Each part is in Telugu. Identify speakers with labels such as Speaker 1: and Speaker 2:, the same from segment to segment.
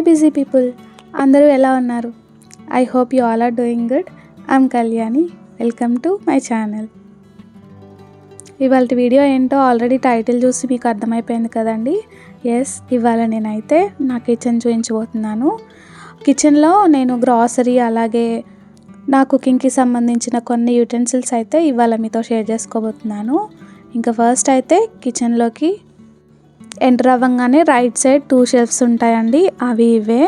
Speaker 1: బిజీ పీపుల్, అందరూ ఎలా ఉన్నారు? I hope you all are doing good. I'm Kalyani. Welcome to my channel. ఇవాళ వీడియో ఏంటో ఆల్రెడీ టైటిల్ చూసి మీకు అర్థమైపోయింది కదండి. ఎస్, ఇవాళ నేనైతే నా కిచెన్ చూపించబోతున్నాను. కిచెన్లో నేను గ్రాసరీ అలాగే నా కుకింగ్కి సంబంధించిన కొన్ని యూటెన్సిల్స్ అయితే ఇవాళ మీతో షేర్ చేసుకోబోతున్నాను. ఇంకా ఫస్ట్ అయితే కిచెన్లోకి ఎంటర్ అవ్వగానే రైట్ సైడ్ 2 షెల్ఫ్స్ ఉంటాయండి. అవి ఇవే.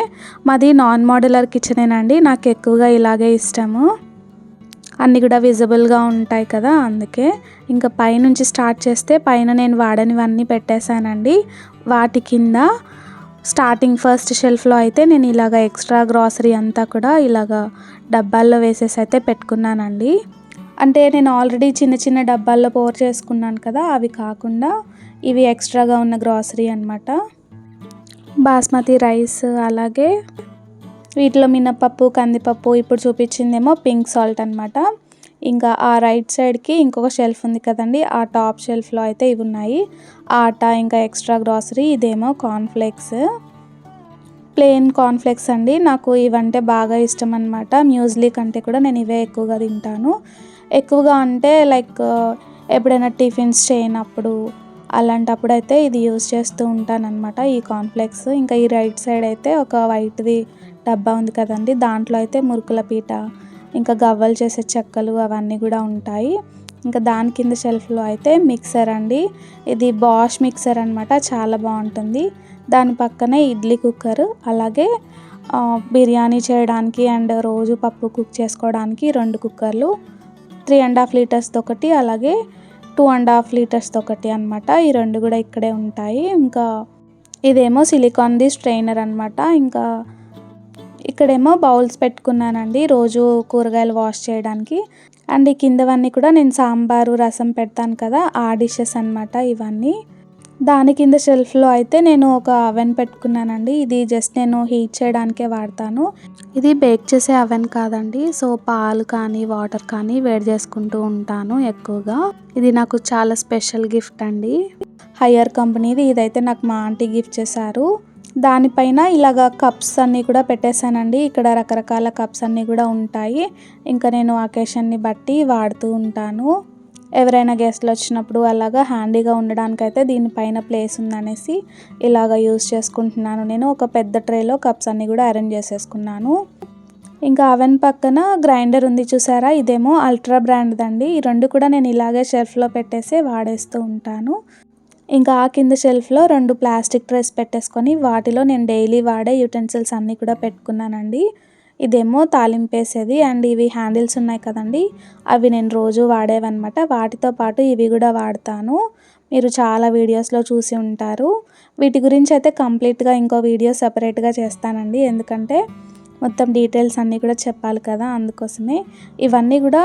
Speaker 1: మాది నాన్ మోడ్యులర్ కిచెనేనండి. నాకు ఎక్కువగా ఇలాగే ఇష్టము. అన్నీ కూడా విజిబుల్గా ఉంటాయి కదా, అందుకే. ఇంకా పైనుంచి స్టార్ట్ చేస్తే పైన నేను వాడనివన్నీ పెట్టేశానండి. వాటి కింద స్టార్టింగ్ ఫస్ట్ షెల్ఫ్లో అయితే నేను ఇలాగ ఎక్స్ట్రా గ్రాసరీ అంతా కూడా ఇలాగ డబ్బాల్లో వేసేసి అయితే పెట్టుకున్నానండి. అంటే నేను ఆల్రెడీ చిన్న చిన్న డబ్బాల్లో పోర్ చేసుకున్నాను కదా, అవి కాకుండా ఇవి ఎక్స్ట్రాగా ఉన్న గ్రాసరీ అన్నమాట. బాస్మతి రైస్ అలాగే వీటిలో మినపప్పు, కందిపప్పు, ఇప్పుడు చూపించిందేమో పింక్ సాల్ట్ అనమాట. ఇంకా ఆ రైట్ సైడ్కి ఇంకొక షెల్ఫ్ ఉంది కదండి, ఆ టాప్ షెల్ఫ్లో అయితే ఇవి ఉన్నాయి. ఆటా ఇంకా ఎక్స్ట్రా గ్రాసరీ. ఇదేమో కార్న్ఫ్లేక్స్, ప్లెయిన్ కార్న్ఫ్లేక్స్ అండి. నాకు ఇవంటే బాగా ఇష్టం అనమాట. మ్యూజ్లీ కంటే కూడా నేను ఇవే ఎక్కువగా తింటాను. ఎక్కువగా అంటే లైక్ ఎప్పుడైనా టిఫిన్స్ చేయనప్పుడు అలాంటప్పుడు అయితే ఇది యూజ్ చేస్తూ ఉంటానన్నమాట, ఈ కార్న్ఫ్లేక్స్. ఇంకా ఈ రైట్ సైడ్ అయితే ఒక వైట్ది డబ్బా ఉంది కదండి, దాంట్లో అయితే మురుకుల పీట ఇంకా గవ్వలు చేసే చెక్కలు అవన్నీ కూడా ఉంటాయి. ఇంకా దాని కింద షెల్ఫ్లో అయితే మిక్సర్ అండి. ఇది బాష్ మిక్సర్ అనమాట, చాలా బాగుంటుంది. దాని పక్కనే ఇడ్లీ కుక్కర్, అలాగే బిర్యానీ చేయడానికి అండ్ రోజు పప్పు కుక్ చేసుకోవడానికి 2 కుక్కర్లు, 3.5 లీటర్స్ ఒకటి అలాగే 2.5 లీటర్స్ ఒకటి అనమాట. ఈ 2 కూడా ఇక్కడే ఉంటాయి. ఇంకా ఇదేమో సిలికాన్ది స్ట్రైనర్ అనమాట. ఇంకా ఇక్కడేమో బౌల్స్ పెట్టుకున్నానండి రోజు కూరగాయలు వాష్ చేయడానికి. అండ్ ఈ కిందవన్నీ కూడా నేను సాంబారు రసం పెడతాను కదా, ఆ డిషెస్ అనమాట ఇవన్నీ. దాని కింద షెల్ఫ్లో అయితే నేను ఒక అవెన్ పెట్టుకున్నానండి. ఇది జస్ట్ నేను హీట్ చేయడానికే వాడతాను. ఇది బేక్ చేసే అవెన్ కాదండి. సో పాలు కానీ వాటర్ కానీ వేడి చేసుకుంటూ ఉంటాను ఎక్కువగా. ఇది నాకు చాలా స్పెషల్ గిఫ్ట్ అండి. హయ్యర్ కంపెనీది. ఇదైతే నాకు మా ఆంటీ గిఫ్ట్ చేశారు. దానిపైన ఇలాగ కప్స్ అన్నీ కూడా పెట్టేశానండి. ఇక్కడ రకరకాల కప్స్ అన్నీ కూడా ఉంటాయి. ఇంకా నేను అకేషన్ని బట్టి వాడుతూ ఉంటాను. ఎవరైనా గెస్ట్లు వచ్చినప్పుడు అలాగా హ్యాండీగా ఉండడానికైతే దీనిపైన ప్లేస్ ఉందనేసి ఇలాగ యూజ్ చేసుకుంటున్నాను. నేను ఒక పెద్ద ట్రేలో కప్స్ అన్నీ కూడా అరేంజ్ చేసేసుకున్నాను. ఇంకా అవెన్ పక్కన గ్రైండర్ ఉంది చూసారా, ఇదేమో అల్ట్రా బ్రాండ్దండి. ఈ 2 కూడా నేను ఇలాగే షెల్ఫ్లో పెట్టేసి వాడేస్తూ ఉంటాను. ఇంకా ఆ కింద షెల్ఫ్లో 2 ప్లాస్టిక్ ట్రేస్ పెట్టేసుకొని వాటిలో నేను డైలీ వాడే యూటెన్సిల్స్ అన్నీ కూడా పెట్టుకున్నానండి. ఇదేమో తాలింపేసేది అండ్ ఇవి హ్యాండిల్స్ ఉన్నాయి కదండి, అవి నేను రోజు వాడేవన్నమాట. వాటితో పాటు ఇవి కూడా వాడతాను. మీరు చాలా వీడియోస్లో చూసి ఉంటారు. వీటి గురించి అయితే కంప్లీట్గా ఇంకో వీడియో సపరేట్గా చేస్తానండి, ఎందుకంటే మొత్తం డీటెయిల్స్ అన్నీ కూడా చెప్పాలి కదా, అందుకోసమే. ఇవన్నీ కూడా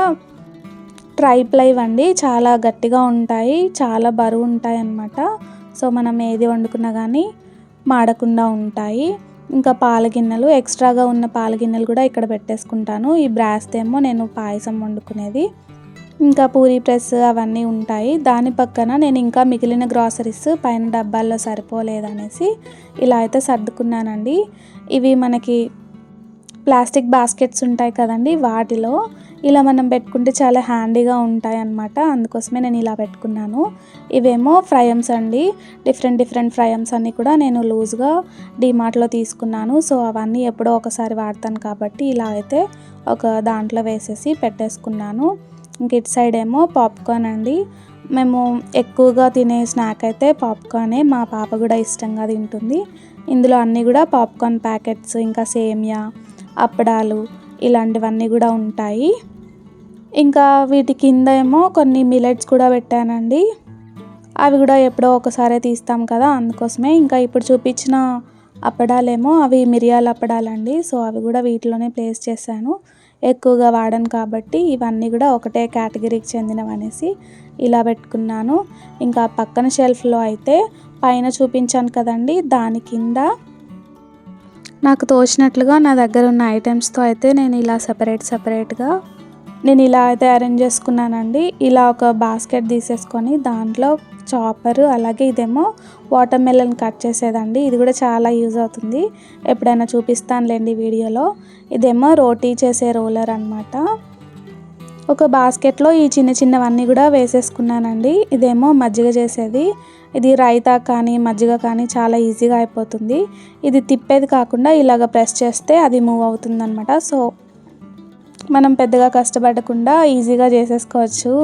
Speaker 1: ట్రైప్లై అండి, చాలా గట్టిగా ఉంటాయి, చాలా బరువు ఉంటాయి అన్నమాట. సో మనం ఏది వండుకున్నా కానీ మాడకుండా ఉంటాయి. ఇంకా పాల గిన్నెలు, ఎక్స్ట్రాగా ఉన్న పాల గిన్నెలు కూడా ఇక్కడ పెట్టేసుకుంటాను. ఈ బ్రాస్దేమో నేను పాయసం వండుకునేది. ఇంకా పూరీ ప్రెస్ అవన్నీ ఉంటాయి. దాని పక్కన నేను ఇంకా మిగిలిన గ్రాసరీస్ పైన డబ్బాల్లో సరిపోలేదనేసి ఇలా అయితే సర్దుకున్నానండి. ఇవి మనకి ప్లాస్టిక్ బాస్కెట్స్ ఉంటాయి కదండి, వాటిలో ఇలా మనం పెట్టుకుంటే చాలా హ్యాండీగా ఉంటాయి అన్నమాట. అందుకోసమే నేను ఇలా పెట్టుకున్నాను. ఇవేమో ఫ్రయమ్స్ అండి. డిఫరెంట్ ఫ్రయమ్స్ అన్నీ కూడా నేను లూజ్గా డీమార్ట్లో తీసుకున్నాను. సో అవన్నీ ఎప్పుడో ఒకసారి వాడతాను కాబట్టి ఇలా అయితే ఒక దాంట్లో వేసేసి పెట్టేసుకున్నాను. ఇంక ఇటు సైడ్ ఏమో పాప్కార్న్ అండి. మేము ఎక్కువగా తినే స్నాక్ అయితే పాప్కార్నే. మా పాప కూడా ఇష్టంగా తింటుంది. ఇందులో అన్నీ కూడా పాప్కార్న్ ప్యాకెట్స్, ఇంకా సేమియా, అప్పడాలు ఇలాంటివన్నీ కూడా ఉంటాయి. ఇంకా వీటి కింద ఏమో కొన్ని మిలెట్స్ కూడా పెట్టానండి. అవి కూడా ఎప్పుడో ఒకసారి తీస్తాం కదా, అందుకోసమే. ఇంకా ఇప్పుడు చూపించిన అప్పడాలేమో అవి మిరియాల అప్పడాలండి. సో అవి కూడా వీటిలోనే ప్లేస్ చేశాను. ఎక్కువగా వాడను కాబట్టి ఇవన్నీ కూడా ఒకటే కేటగిరీకి చెందినవనేసి ఇలా పెట్టుకున్నాను. ఇంకా పక్కన షెల్ఫ్లో అయితే పైన చూపించాను కదండి, దాని కింద నాకు తోచినట్లుగా నా దగ్గర ఉన్న ఐటమ్స్తో అయితే నేను ఇలా సపరేట్గా నేను ఇలా అయితే అరేంజ్ చేసుకున్నానండి. ఇలా ఒక బాస్కెట్ తీసేసుకొని దాంట్లో చాపర్, అలాగే ఇదేమో వాటర్ మెలన్ కట్ చేసేదండి. ఇది కూడా చాలా యూజ్ అవుతుంది, ఎప్పుడైనా చూపిస్తానులేండి వీడియోలో. ఇదేమో రోటీ చేసే రోలర్ అనమాట. ఒక బాస్కెట్లో ఈ చిన్న చిన్నవన్నీ కూడా వేసేసుకున్నానండి. ఇదేమో మజ్జిగ చేసేది. ఇది రైతా కానీ మజ్జిగ కానీ చాలా ఈజీగా అయిపోతుంది. ఇది తిప్పేది కాకుండా ఇలాగ ప్రెస్ చేస్తే అది మూవ్ అవుతుంది అనమాట. సో మనం పెద్దగా కష్టపడకుండా ఈజీగా చేసేసుకోవచ్చు.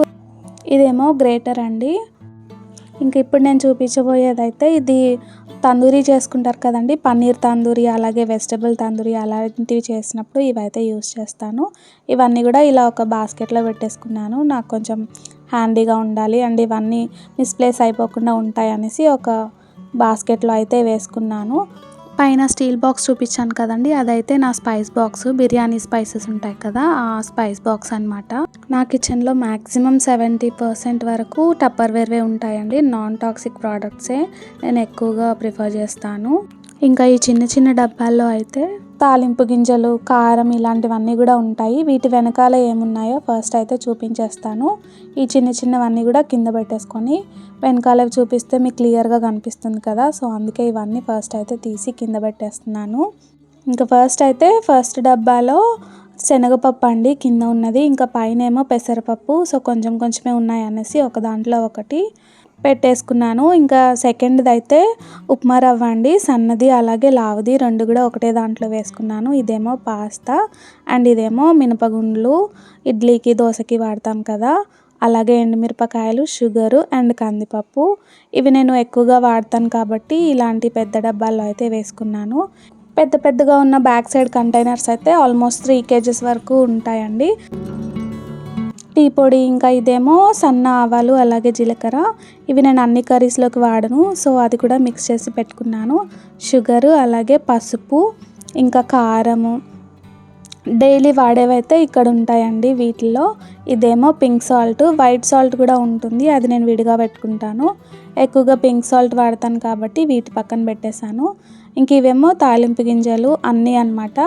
Speaker 1: ఇదేమో గ్రేటర్ అండి. ఇంక ఇప్పుడు నేను చూపించబోయేదైతే ఇది తందూరీ చేసుకుంటారు కదండి, పన్నీర్ తందూరీ అలాగే వెజిటబుల్ తందూరీ అలాంటివి చేసినప్పుడు ఇవైతే యూస్ చేస్తాను. ఇవన్నీ కూడా ఇలా ఒక బాస్కెట్లో పెట్టేసుకున్నాను. నాకు కొంచెం హ్యాండీగా ఉండాలి అండ్ ఇవన్నీ మిస్ప్లేస్ అయిపోకుండా ఉంటాయి అనేసి ఒక బాస్కెట్లో అయితే వేసుకున్నాను. పైన స్టీల్ బాక్స్ చూపించాను కదండి, అదైతే నా స్పైస్ బాక్స్, బిర్యానీ స్పైసెస్ ఉంటాయి కదా ఆ స్పైస్ బాక్స్ అనమాట. నా కిచెన్లో మ్యాక్సిమం 70% వరకు టప్పర్వేర్వే ఉంటాయండి. నాన్ టాక్సిక్ ప్రోడక్ట్సే నేను ఎక్కువగా ప్రిఫర్ చేస్తాను. ఇంకా ఈ చిన్న చిన్న డబ్బాల్లో అయితే తాలింపు గింజలు, కారం ఇలాంటివన్నీ కూడా ఉంటాయి. వీటి వెనకాల ఏమున్నాయో ఫస్ట్ అయితే చూపించేస్తాను. ఈ చిన్న చిన్నవన్నీ కూడా కింద పెట్టేసుకొని వెనకాల చూపిస్తే మీకు క్లియర్గా కనిపిస్తుంది కదా, సో అందుకే ఇవన్నీ ఫస్ట్ అయితే తీసి కింద పెట్టేస్తున్నాను. ఇంకా ఫస్ట్ డబ్బాలో శనగపప్పు అండి కింద ఉన్నది, ఇంకా పైన ఏమో పెసరపప్పు. సో కొంచెం కొంచెమే ఉన్నాయి అనేసి ఒక దాంట్లో ఒకటి పెట్టేసుకున్నాను. ఇంకా సెకండ్ది అయితే ఉప్మా రవ్వ అండి, సన్నది అలాగే లావుది, రెండు కూడా ఒకటే దాంట్లో వేసుకున్నాను. ఇదేమో పాస్తా అండ్ ఇదేమో మినపగుండ్లు, ఇడ్లీకి దోశకి వాడతాం కదా, అలాగే ఎండుమిరపకాయలు, షుగరు అండ్ కందిపప్పు. ఇవి నేను ఎక్కువగా వాడతాను కాబట్టి ఇలాంటి పెద్ద డబ్బాల్లో అయితే వేసుకున్నాను. పెద్దగా ఉన్న బ్యాక్ సైడ్ కంటైనర్స్ అయితే ఆల్మోస్ట్ 3 kgs వరకు ఉంటాయండి. టీ పొడి, ఇంకా ఇదేమో సన్న ఆవాలు అలాగే జీలకర్ర. ఇవి నేను అన్ని కర్రీస్లోకి వాడను, సో అది కూడా మిక్స్ చేసి పెట్టుకున్నాను. షుగరు అలాగే పసుపు ఇంకా కారము డైలీ వాడేవైతే ఇక్కడ ఉంటాయండి వీటిల్లో. ఇదేమో పింక్ సాల్ట్, వైట్ సాల్ట్ కూడా ఉంటుంది, అది నేను విడిగా పెట్టుకుంటాను. ఎక్కువగా పింక్ సాల్ట్ వాడతాను కాబట్టి వీటి పక్కన పెట్టేశాను. ఇంక ఇవేమో తాలింపు గింజలు అన్నీ అనమాట,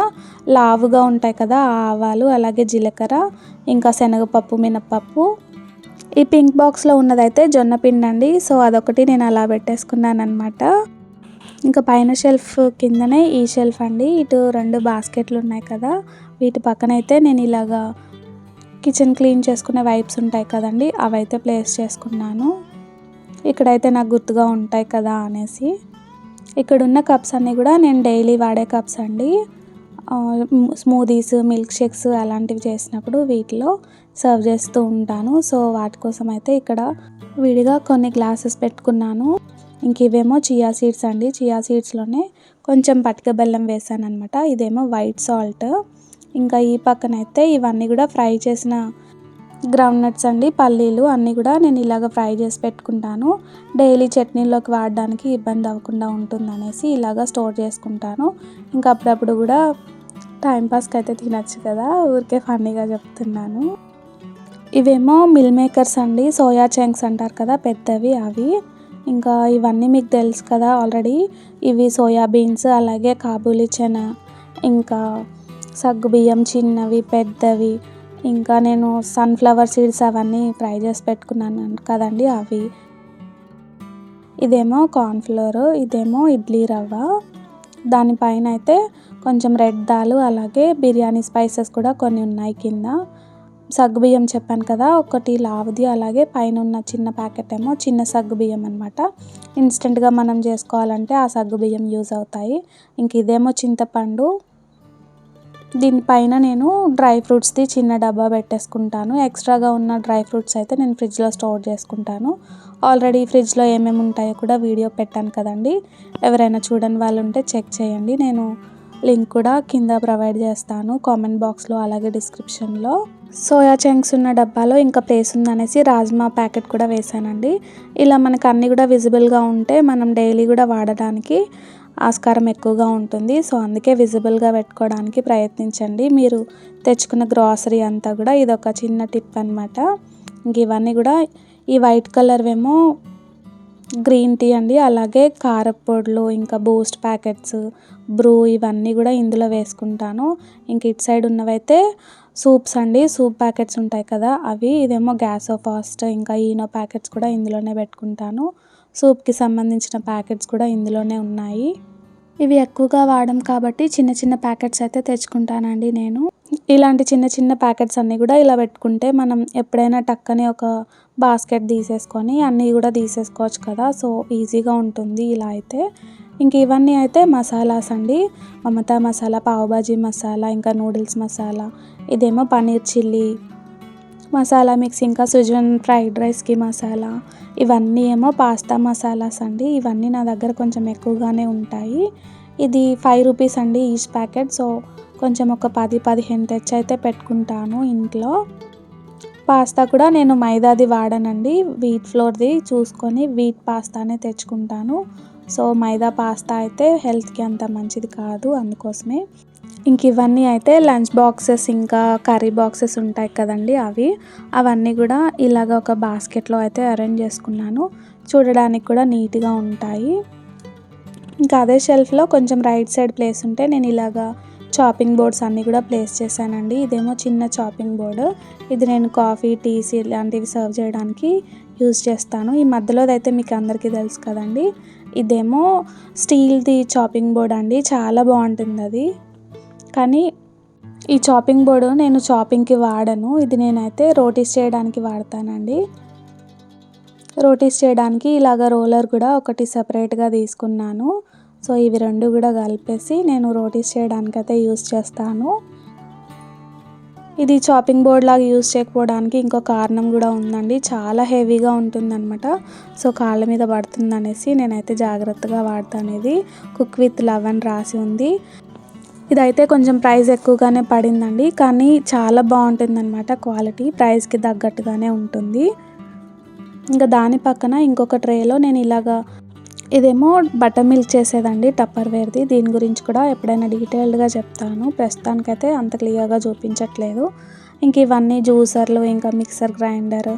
Speaker 1: లావుగా ఉంటాయి కదా ఆవాలు అలాగే జీలకర్ర ఇంకా శనగపప్పు, మినపప్పు. ఈ పింక్ బాక్స్లో ఉన్నదైతే జొన్న పిండి అండి, సో అదొకటి నేను అలా పెట్టేసుకున్నాను అనమాట. ఇంకా పైన షెల్ఫ్ కిందనే ఈ షెల్ఫ్ అండి, ఇటు 2 బాస్కెట్లు ఉన్నాయి కదా, వీటి పక్కన అయితే నేను ఇలాగా కిచెన్ క్లీన్ చేసుకునే వైప్స్ ఉంటాయి కదండి, అవైతే ప్లేస్ చేసుకున్నాను. ఇక్కడైతే నాకు గుర్తుగా ఉంటాయి కదా అనేసి. ఇక్కడున్న కప్స్ అన్నీ కూడా నేను డైలీ వాడే కప్స్ అండి. స్మూదీస్, మిల్క్ షేక్స్ అలాంటివి చేసినప్పుడు వీటిలో సర్వ్ చేస్తూ ఉంటాను. సో వాటి కోసం అయితే ఇక్కడ విడిగా కొన్ని గ్లాసెస్ పెట్టుకున్నాను. ఇంక ఇవేమో చియా సీడ్స్ అండి, చియా సీడ్స్లోనే కొంచెం పటిక బెల్లం వేసాను అనమాట. ఇదేమో వైట్ సాల్ట్. ఇంకా ఈ పక్కనైతే ఇవన్నీ కూడా ఫ్రై చేసిన గ్రౌండ్ నట్స్ అండి, పల్లీలు అన్నీ కూడా నేను ఇలాగ ఫ్రై చేసి పెట్టుకుంటాను. డైలీ చట్నీలోకి వాడడానికి ఇబ్బంది అవ్వకుండా ఉంటుందనేసి ఇలాగ స్టోర్ చేసుకుంటాను. ఇంకా అప్పుడప్పుడు కూడా టైంపాస్కి అయితే తినచ్చు కదా, ఊరికే ఫన్నీగా చెప్తున్నాను. ఇవేమో మిల్ మేకర్స్ అండి, సోయా చంక్స్ అంటారు కదా పెద్దవి అవి. ఇంకా ఇవన్నీ మీకు తెలుసు కదా ఆల్రెడీ. ఇవి సోయాబీన్స్ అలాగే కాబూలి చెన, ఇంకా సగ్గుబియ్యం చిన్నవి పెద్దవి, ఇంకా నేను సన్ఫ్లవర్ సీడ్స్ అవన్నీ ఫ్రై చేసి పెట్టుకున్నాను కదండి అవి. ఇదేమో కార్న్ఫ్లోర్, ఇదేమో ఇడ్లీ రవ్వ. దానిపైన అయితే కొంచెం రెడ్ దాల్ అలాగే బిర్యానీ స్పైసెస్ కూడా కొన్ని ఉన్నాయి కింద. సగ్గుబియ్యం చెప్పాను కదా ఒకటి లావుది, అలాగే పైన ఉన్న చిన్న ప్యాకెట్ ఏమో చిన్న సగ్గుబియ్యం అనమాట. ఇన్స్టెంట్గా మనం చేసుకోవాలంటే ఆ సగ్గుబియ్యం యూజ్ అవుతాయి. ఇంక ఇదేమో చింతపండు. దీనిపైన నేను డ్రై ఫ్రూట్స్ది చిన్న డబ్బా పెట్టేసుకుంటాను. ఎక్స్ట్రాగా ఉన్న డ్రై ఫ్రూట్స్ అయితే నేను ఫ్రిడ్జ్లో స్టోర్ చేసుకుంటాను. ఆల్రెడీ ఫ్రిడ్జ్లో ఏమేమి ఉంటాయో కూడా వీడియో పెట్టాను కదండి, ఎవరైనా చూడని వాళ్ళు ఉంటే చెక్ చేయండి. నేను లింక్ కూడా కింద ప్రొవైడ్ చేస్తాను కామెంట్ బాక్స్లో అలాగే డిస్క్రిప్షన్లో. సోయా చంక్స్ ఉన్న డబ్బాలో ఇంకా ప్లేస్ ఉందనేసి రాజ్మా ప్యాకెట్ కూడా వేసానండి. ఇలా మనకు అన్నీ కూడా విజిబుల్గా ఉంటే మనం డైలీ కూడా వాడడానికి ఆస్కారం ఎక్కువగా ఉంటుంది. సో అందుకే విజిబుల్గా పెట్టుకోవడానికి ప్రయత్నించండి మీరు తెచ్చుకున్న గ్రాసరీ అంతా కూడా. ఇదొక చిన్న టిప్ అనమాట. ఇంక ఇవన్నీ కూడా ఈ వైట్ కలర్వేమో గ్రీన్ టీ అండి, అలాగే కారపొడులు ఇంకా బూస్ట్ ప్యాకెట్స్, బ్రూ ఇవన్నీ కూడా ఇందులో వేసుకుంటాను. ఇంక ఇటు సైడ్ ఉన్నవైతే సూప్స్ అండి, సూప్ ప్యాకెట్స్ ఉంటాయి కదా అవి. ఇదేమో గ్యాసో ఫాస్ట్, ఇంకా ఈనో ప్యాకెట్స్ కూడా ఇందులోనే పెట్టుకుంటాను. సూప్కి సంబంధించిన ప్యాకెట్స్ కూడా ఇందులోనే ఉన్నాయి. ఇవి ఎక్కువగా వాడడం కాబట్టి చిన్న చిన్న ప్యాకెట్స్ అయితే తెచ్చుకుంటానండి నేను. ఇలాంటి చిన్న చిన్న ప్యాకెట్స్ అన్నీ కూడా ఇలా పెట్టుకుంటే మనం ఎప్పుడైనా టక్కని ఒక బాస్కెట్ తీసేసుకొని అన్నీ కూడా తీసేసుకోవచ్చు కదా. సో ఈజీగా ఉంటుంది ఇలా అయితే. ఇంక ఇవన్నీ అయితే మసాలాస్ అండి. మమతా మసాలా, పావుబాజీ మసాలా, ఇంకా నూడిల్స్ మసాలా, ఇదేమో పన్నీర్ చిల్లీ మసాలా మిక్స్, ఇంకా సుజన్ ఫ్రైడ్ రైస్కి మసాలా, ఇవన్నీ ఏమో పాస్తా మసాలాస్ అండి. ఇవన్నీ నా దగ్గర కొంచెం ఎక్కువగానే ఉంటాయి. ఇది 5 రూపీస్ అండి ఈచ్ ప్యాకెట్. సో కొంచెం ఒక 10-15 తెచ్చి అయితే పెట్టుకుంటాను ఇంట్లో. పాస్తా కూడా నేను మైదాది వాడనండి, వీట్ ఫ్లోర్ది చూసుకొని వీట్ పాస్తానే తెచ్చుకుంటాను. సో మైదా పాస్తా అయితే హెల్త్కి అంత మంచిది కాదు, అందుకోసమే. ఇంక ఇవన్నీ అయితే లంచ్ బాక్సెస్, ఇంకా కర్రీ బాక్సెస్ ఉంటాయి కదండి అవన్నీ కూడా ఇలాగ ఒక బాస్కెట్లో అయితే అరేంజ్ చేసుకున్నాను. చూడడానికి కూడా నీట్గా ఉంటాయి. ఇంకా అదే షెల్ఫ్లో కొంచెం రైట్ సైడ్ ప్లేస్ ఉంటే నేను ఇలాగా చాపింగ్ బోర్డ్స్ అన్నీ కూడా ప్లేస్ చేశానండి. ఇదేమో చిన్న చాపింగ్ బోర్డు. ఇది నేను కాఫీ, టీస్ ఇలాంటివి సర్వ్ చేయడానికి యూజ్ చేస్తాను. ఈ మధ్యలోది అయితే మీకు అందరికీ తెలుసు కదండి. ఇదేమో స్టీల్ది చాపింగ్ బోర్డ్ అండి, చాలా బాగుంటుంది అది. కానీ ఈ చాపింగ్ బోర్డు నేను చాపింగ్కి వాడను, ఇది నేనైతే రోటీస్ చేయడానికి వాడతానండి. రోటీస్ చేయడానికి ఇలాగ రోలర్ కూడా ఒకటి సపరేట్గా తీసుకున్నాను. సో ఇవి రెండు కూడా కలిపేసి నేను రోటీస్ చేయడానికి అయితే యూజ్ చేస్తాను. ఇది చాపింగ్ బోర్డ్ లాగా యూజ్ చేయకపోవడానికి ఇంకో కారణం కూడా ఉందండి. చాలా హెవీగా ఉంటుందన్నమాట. సో కాళ్ళ మీద పడుతుంది అనేసి నేనైతే జాగ్రత్తగా వాడతాను. ఇది కుక్ విత్ లవ్ అని రాసి ఉంది. ఇదైతే కొంచెం ప్రైస్ ఎక్కువగానే పడిందండి, కానీ చాలా బాగుంటుందన్నమాట. క్వాలిటీ ప్రైస్కి తగ్గట్టుగానే ఉంటుంది. ఇంకా దాని పక్కన ఇంకొక ట్రేలో నేను ఇలాగా, ఇదేమో బటర్ మిల్క్ చేసేదండి, టప్పర్వేర్ది. దీని గురించి కూడా ఎప్పుడైనా డీటెయిల్డ్గా చెప్తాను, ప్రస్తుతానికైతే అంత క్లియర్గా చూపించట్లేదు. ఇంక ఇవన్నీ జ్యూసర్లు, ఇంకా మిక్సర్ గ్రైండర్,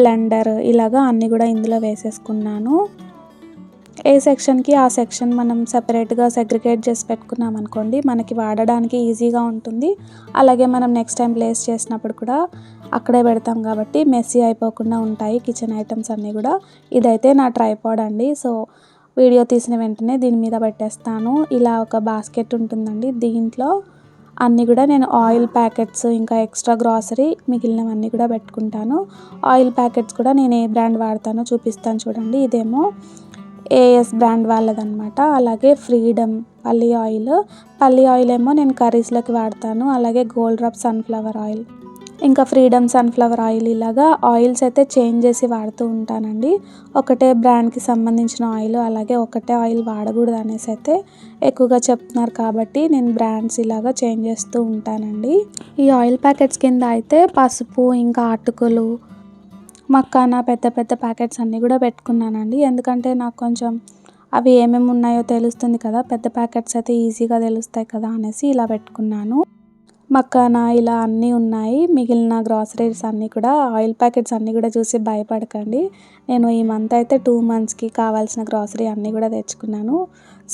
Speaker 1: బ్లెండర్, ఇలాగా అన్నీ కూడా ఇందులో వేసేసుకున్నాను. ఏ సెక్షన్కి ఆ సెక్షన్ మనం సపరేట్గా సెగ్రిగేట్ చేసి పెట్టుకున్నాం అనుకోండి, మనకి వాడడానికి ఈజీగా ఉంటుంది. అలాగే మనం నెక్స్ట్ టైం ప్లేస్ చేసినప్పుడు కూడా అక్కడే పెడతాం కాబట్టి మెస్సీ అయిపోకుండా ఉంటాయి కిచెన్ ఐటమ్స్ అన్నీ కూడా. ఇదైతే నా ట్రైపాడ్ అండి. సో వీడియో తీసిన వెంటనే దీని మీద పెట్టేస్తాను. ఇలా ఒక బాస్కెట్ ఉంటుందండి, దీంట్లో అన్నీ కూడా నేను ఆయిల్ ప్యాకెట్స్, ఇంకా ఎక్స్ట్రా గ్రాసరీ మిగిలినవన్నీ కూడా పెట్టుకుంటాను. ఆయిల్ ప్యాకెట్స్ కూడా నేను ఏ బ్రాండ్ వాడతానో చూపిస్తాను చూడండి. ఇదేమో ఏఎస్ బ్రాండ్ వాళ్ళదనమాట. అలాగే ఫ్రీడమ్ పల్లి ఆయిల్ ఏమో నేను కర్రీస్లోకి వాడతాను. అలాగే గోల్డ్ డ్రాప్ సన్ఫ్లవర్ ఆయిల్, ఇంకా ఫ్రీడమ్ సన్ఫ్లవర్ ఆయిల్, ఇలాగా ఆయిల్స్ అయితే చేంజ్ చేసి వాడుతూ ఉంటానండి. ఒకటే బ్రాండ్కి సంబంధించిన ఆయిల్, అలాగే ఒకటే ఆయిల్ వాడకూడదు అనేసి అయితే ఎక్కువగా చెప్తున్నారు కాబట్టి నేను బ్రాండ్స్ ఇలాగా చేంజ్ చేస్తూ ఉంటానండి. ఈ ఆయిల్ ప్యాకెట్స్ కింద అయితే పసుపు, ఇంకా అటుకులు, మక్కానా, పెద్ద పెద్ద ప్యాకెట్స్ అన్నీ కూడా పెట్టుకున్నానండి. ఎందుకంటే నాకు కొంచెం అవి ఏమేమి ఉన్నాయో తెలుస్తుంది కదా, పెద్ద ప్యాకెట్స్ అయితే ఈజీగా తెలుస్తాయి కదా అనేసి ఇలా పెట్టుకున్నాను. మక్కానా ఇలా అన్నీ ఉన్నాయి. మిగిలిన గ్రాసరీస్ అన్నీ కూడా, ఆయిల్ ప్యాకెట్స్ అన్నీ కూడా చూసి భయపడకండి. నేను ఈ మంత్ అయితే 2 మంత్స్కి కావాల్సిన గ్రాసరీ అన్నీ కూడా తెచ్చుకున్నాను.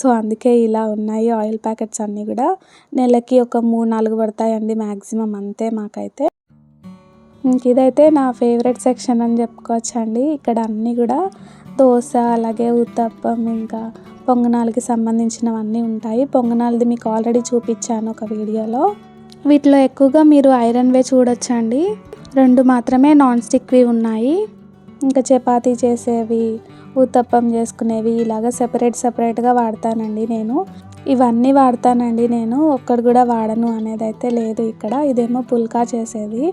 Speaker 1: సో అందుకే ఇలా ఉన్నాయి ఆయిల్ ప్యాకెట్స్ అన్నీ కూడా. నెలకి ఒక 3-4 పడతాయండి మ్యాక్సిమం, అంతే మాకైతే. ఇదైతే నా ఫేవరెట్ సెక్షన్ అని చెప్పుకోవచ్చండి. ఇక్కడ అన్నీ కూడా దోశ, అలాగే ఉత్తప్పం, ఇంకా పొంగనాలకి సంబంధించినవన్నీ ఉంటాయి. పొంగనాలది మీకు ఆల్రెడీ చూపించాను ఒక వీడియోలో. వీటిలో ఎక్కువగా మీరు ఐరన్వే చూడొచ్చండి. 2 మాత్రమే నాన్ స్టిక్వి ఉన్నాయి. ఇంకా చపాతీ చేసేవి, ఉత్తప్పం చేసుకునేవి ఇలాగ సపరేట్గా వాడతానండి నేను. ఇవన్నీ వాడతానండి నేను, ఒక్కటి కూడా వాడను అనేది అయితే లేదు ఇక్కడ. ఇదేమో పుల్కా చేసేది,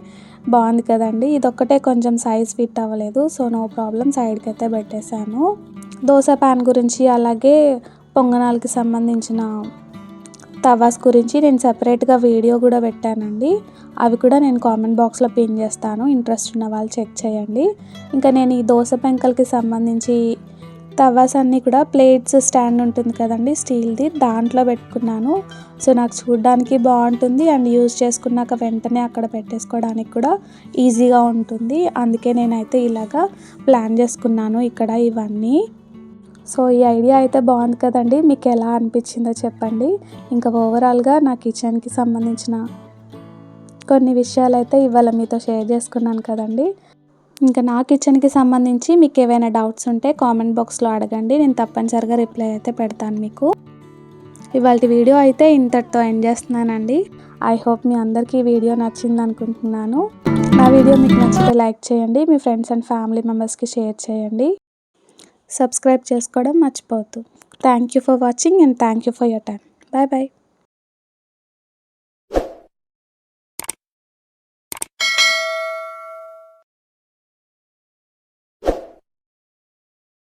Speaker 1: బాగుంది కదండి. ఇదొక్కటే కొంచెం సైజ్ ఫిట్ అవ్వలేదు, సో నో ప్రాబ్లం, సైడ్కి అయితే పెట్టేశాను. దోశ ప్యాన్ గురించి, అలాగే పొంగనాలకి సంబంధించిన తవాస్ గురించి నేను సపరేట్గా వీడియో కూడా పెట్టానండి. అవి కూడా నేను కామెంట్ బాక్స్లో పిన్ చేస్తాను, ఇంట్రెస్ట్ ఉన్న వాళ్ళు చెక్ చేయండి. ఇంకా నేను ఈ దోశ పెంకలకి సంబంధించి తవాస్ అన్నీ కూడా ప్లేట్స్ స్టాండ్ ఉంటుంది కదండి స్టీల్ది, దాంట్లో పెట్టుకున్నాను. సో నాకు చూడడానికి బాగుంటుంది, అండ్ యూజ్ చేసుకున్నాక వెంటనే అక్కడ పెట్టేసుకోవడానికి కూడా ఈజీగా ఉంటుంది. అందుకే నేనైతే ఇలాగా ప్లాన్ చేసుకున్నాను ఇక్కడ ఇవన్నీ. సో ఈ ఐడియా అయితే బాగుంది కదండి, మీకు ఎలా అనిపించిందో చెప్పండి. ఇంకా ఓవరాల్గా నా కిచెన్కి సంబంధించిన కొన్ని విషయాలు అయితే ఇవాళ మీతో షేర్ చేసుకున్నాను కదండి. ఇంకా నా కిచెన్కి సంబంధించి మీకు ఏవైనా డౌట్స్ ఉంటే కామెంట్ బాక్స్లో అడగండి, నేను తప్పనిసరిగా రిప్లై అయితే పెడతాను మీకు. ఇవాళ వీడియో అయితే ఇంతటితో ఎండ్ చేస్తున్నానండి. ఐ హోప్ మీ అందరికీ ఈ వీడియో నచ్చింది అనుకుంటున్నాను. నా వీడియో మీకు నచ్చితే లైక్ చేయండి, మీ ఫ్రెండ్స్ అండ్ ఫ్యామిలీ మెంబర్స్కి షేర్ చేయండి, సబ్స్క్రైబ్ చేసుకోవడం మర్చిపోవద్దు. Thank you for watching and thank you for your time. Bye bye.